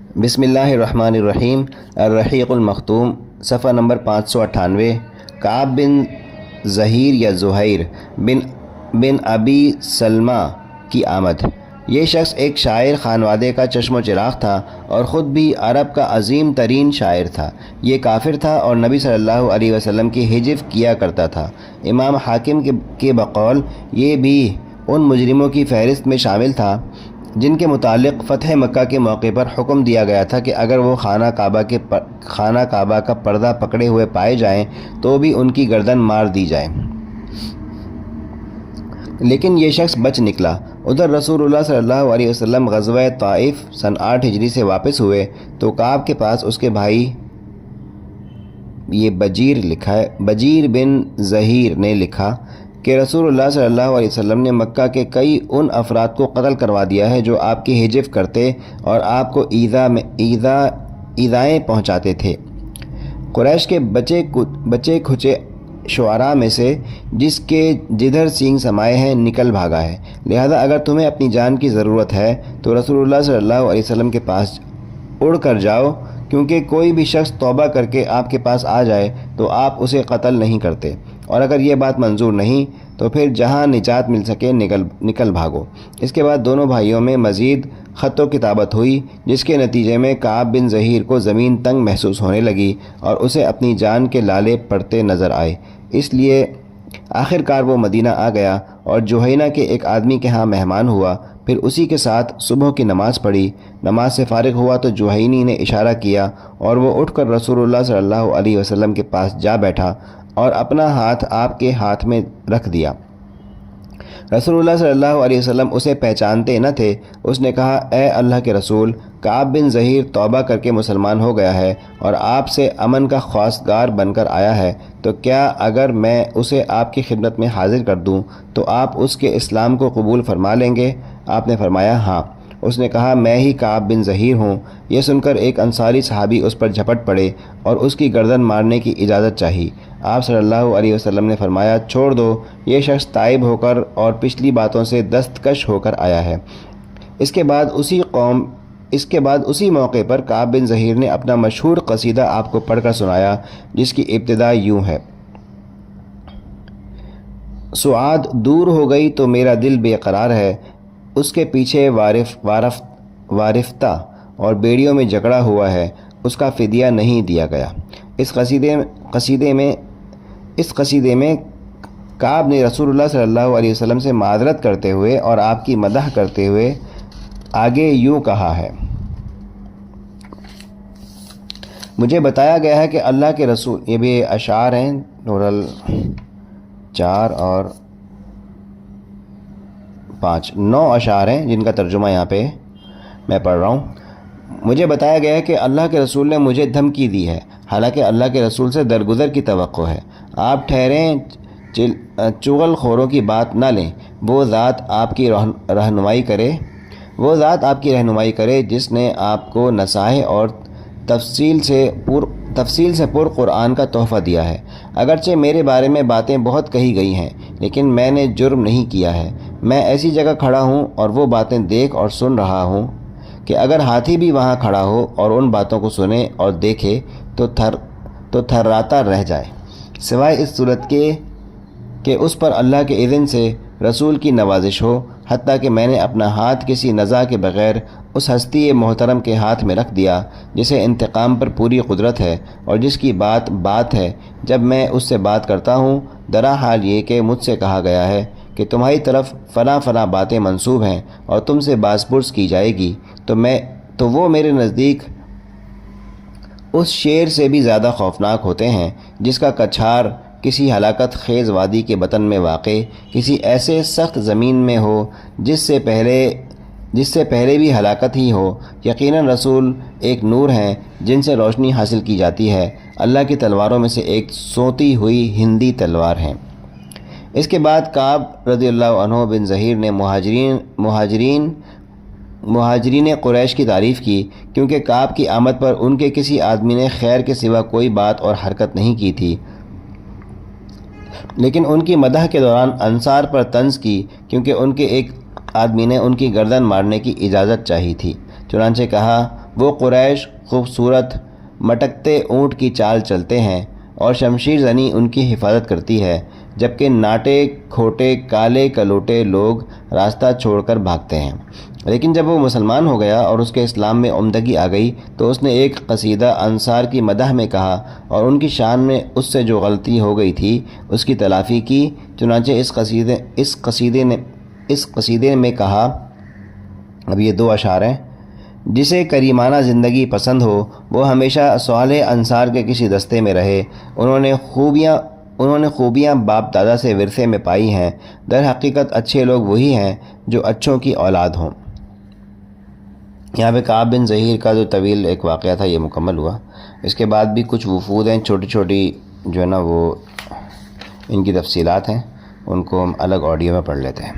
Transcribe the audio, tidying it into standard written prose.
بسم اللہ الرحمن الرحیم۔ الرحیق المختوم، صفحہ نمبر 598۔ کعب بن زہیر یا زہیر بن ابی سلمہ کی آمد۔ یہ شخص ایک شاعر خانوادے کا چشم و چراغ تھا اور خود بھی عرب کا عظیم ترین شاعر تھا۔ یہ کافر تھا اور نبی صلی اللہ علیہ وسلم کی حجف کیا کرتا تھا۔ امام حاکم کے بقول یہ بھی ان مجرموں کی فہرست میں شامل تھا جن کے متعلق فتح مکہ کے موقع پر حکم دیا گیا تھا کہ اگر وہ خانہ کعبہ کا پردہ پکڑے ہوئے پائے جائیں تو بھی ان کی گردن مار دی جائے، لیکن یہ شخص بچ نکلا۔ ادھر رسول اللہ صلی اللہ علیہ وسلم غزوہ طائف سن 8 ہجری سے واپس ہوئے تو کعب کے پاس اس کے بھائی یہ بجیر بن زہیر نے لکھا کہ رسول اللہ صلی اللہ علیہ وسلم نے مکہ کے کئی ان افراد کو قتل کروا دیا ہے جو آپ کی حجف کرتے اور آپ کو ایذائیں پہنچاتے تھے۔ قریش کے بچے کھچے شعراء میں سے جس کے جدھر سینگ سمائے ہیں نکل بھاگا ہے، لہذا اگر تمہیں اپنی جان کی ضرورت ہے تو رسول اللہ صلی اللہ علیہ وسلم کے پاس اڑ کر جاؤ، کیونکہ کوئی بھی شخص توبہ کر کے آپ کے پاس آ جائے تو آپ اسے قتل نہیں کرتے، اور اگر یہ بات منظور نہیں تو پھر جہاں نجات مل سکے نکل بھاگو۔ اس کے بعد دونوں بھائیوں میں مزید خط و کتابت ہوئی، جس کے نتیجے میں کعب بن زہیر کو زمین تنگ محسوس ہونے لگی اور اسے اپنی جان کے لالے پڑتے نظر آئے، اس لیے آخر کار وہ مدینہ آ گیا اور جوہینہ کے ایک آدمی کے ہاں مہمان ہوا، پھر اسی کے ساتھ صبح کی نماز پڑھی۔ نماز سے فارغ ہوا تو جوہینی نے اشارہ کیا اور وہ اٹھ کر رسول اللہ صلی اللہ علیہ وسلم کے پاس جا بیٹھا اور اپنا ہاتھ آپ کے ہاتھ میں رکھ دیا۔ رسول اللہ صلی اللہ علیہ وسلم اسے پہچانتے نہ تھے۔ اس نے کہا، اے اللہ کے رسول، کعب بن زہیر توبہ کر کے مسلمان ہو گیا ہے اور آپ سے امن کا خواستگار بن کر آیا ہے، تو کیا اگر میں اسے آپ کی خدمت میں حاضر کر دوں تو آپ اس کے اسلام کو قبول فرما لیں گے؟ آپ نے فرمایا ہاں۔ اس نے کہا، میں ہی کعب بن زہیر ہوں۔ یہ سن کر ایک انصاری صحابی اس پر جھپٹ پڑے اور اس کی گردن مارنے کی اجازت چاہی۔ آپ صلی اللہ علیہ وسلم نے فرمایا، چھوڑ دو، یہ شخص تائب ہو کر اور پچھلی باتوں سے دستکش ہو کر آیا ہے۔ اس کے بعد اسی موقع پر کعب بن زہیر نے اپنا مشہور قصیدہ آپ کو پڑھ کر سنایا، جس کی ابتدا یوں ہے: سعاد دور ہو گئی تو میرا دل بے قرار ہے، اس کے پیچھے وارفتہ اور بیڑیوں میں جکڑا ہوا ہے، اس کا فدیہ نہیں دیا گیا۔ اس قصیدے میں کعب نے رسول اللہ صلی اللہ علیہ وسلم سے معذرت کرتے ہوئے اور آپ کی مدح کرتے ہوئے آگے یوں کہا ہے: مجھے بتایا گیا ہے کہ اللہ کے رسول، یہ بھی اشعار ہیں، ٹوٹل 4 اور 5 9 اشعار ہیں جن کا ترجمہ یہاں پہ میں پڑھ رہا ہوں۔ مجھے بتایا گیا ہے کہ اللہ کے رسول نے مجھے دھمکی دی ہے، حالانکہ اللہ کے رسول سے درگزر کی توقع ہے۔ آپ ٹھہریں، چغل خوروں کی بات نہ لیں، وہ ذات آپ کی رہنمائی کرے جس نے آپ کو نصائح اور تفصیل سے پر قرآن کا تحفہ دیا ہے۔ اگرچہ میرے بارے میں باتیں بہت کہی گئی ہیں، لیکن میں نے جرم نہیں کیا ہے۔ میں ایسی جگہ کھڑا ہوں اور وہ باتیں دیکھ اور سن رہا ہوں کہ اگر ہاتھی بھی وہاں کھڑا ہو اور ان باتوں کو سنے اور دیکھے تو تھراتا رہ جائے، سوائے اس صورت کے کہ اس پر اللہ کے اذن سے رسول کی نوازش ہو۔ حتیٰ کہ میں نے اپنا ہاتھ کسی نزاع کے بغیر اس ہستی محترم کے ہاتھ میں رکھ دیا جسے انتقام پر پوری قدرت ہے اور جس کی بات ہے جب میں اس سے بات کرتا ہوں، درا حال یہ کہ مجھ سے کہا گیا ہے کہ تمہاری طرف فلاں باتیں منسوب ہیں اور تم سے باز پرس کی جائے گی، تو وہ میرے نزدیک اس شیر سے بھی زیادہ خوفناک ہوتے ہیں جس کا کچھار کسی ہلاکت خیز وادی کے بطن میں واقع کسی ایسے سخت زمین میں ہو جس سے پہلے بھی ہلاکت ہی ہو۔ یقیناً رسول ایک نور ہیں جن سے روشنی حاصل کی جاتی ہے، اللہ کی تلواروں میں سے ایک سوتی ہوئی ہندی تلوار ہیں۔ اس کے بعد کعب رضی اللہ عنہ بن زہیر نے مہاجرین قریش کی تعریف کی، کیونکہ کعب کی آمد پر ان کے کسی آدمی نے خیر کے سوا کوئی بات اور حرکت نہیں کی تھی، لیکن ان کی مدح کے دوران انصار پر طنز کی، کیونکہ ان کے ایک آدمی نے ان کی گردن مارنے کی اجازت چاہی تھی۔ چنانچہ کہا، وہ قریش خوبصورت مٹکتے اونٹ کی چال چلتے ہیں اور شمشیر زنی ان کی حفاظت کرتی ہے، جبکہ ناٹے کھوٹے کالے کلوٹے لوگ راستہ چھوڑ کر بھاگتے ہیں۔ لیکن جب وہ مسلمان ہو گیا اور اس کے اسلام میں عمدگی آ گئی تو اس نے ایک قصیدہ انصار کی مدح میں کہا اور ان کی شان میں اس سے جو غلطی ہو گئی تھی اس کی تلافی کی۔ چنانچہ اس قصیدے میں کہا، اب یہ 2 اشعار ہیں: جسے کریمانہ زندگی پسند ہو وہ ہمیشہ صالح انصار کے کسی دستے میں رہے، انہوں نے خوبیاں باپ دادا سے ورثے میں پائی ہیں، در حقیقت اچھے لوگ وہی ہیں جو اچھوں کی اولاد ہوں۔ یہاں پہ کعب بن زہیر کا جو طویل ایک واقعہ تھا یہ مکمل ہوا۔ اس کے بعد بھی کچھ وفود ہیں چھوٹی چھوٹی جو ہے نا وہ ان کی تفصیلات ہیں، ان کو ہم الگ آڈیو میں پڑھ لیتے ہیں۔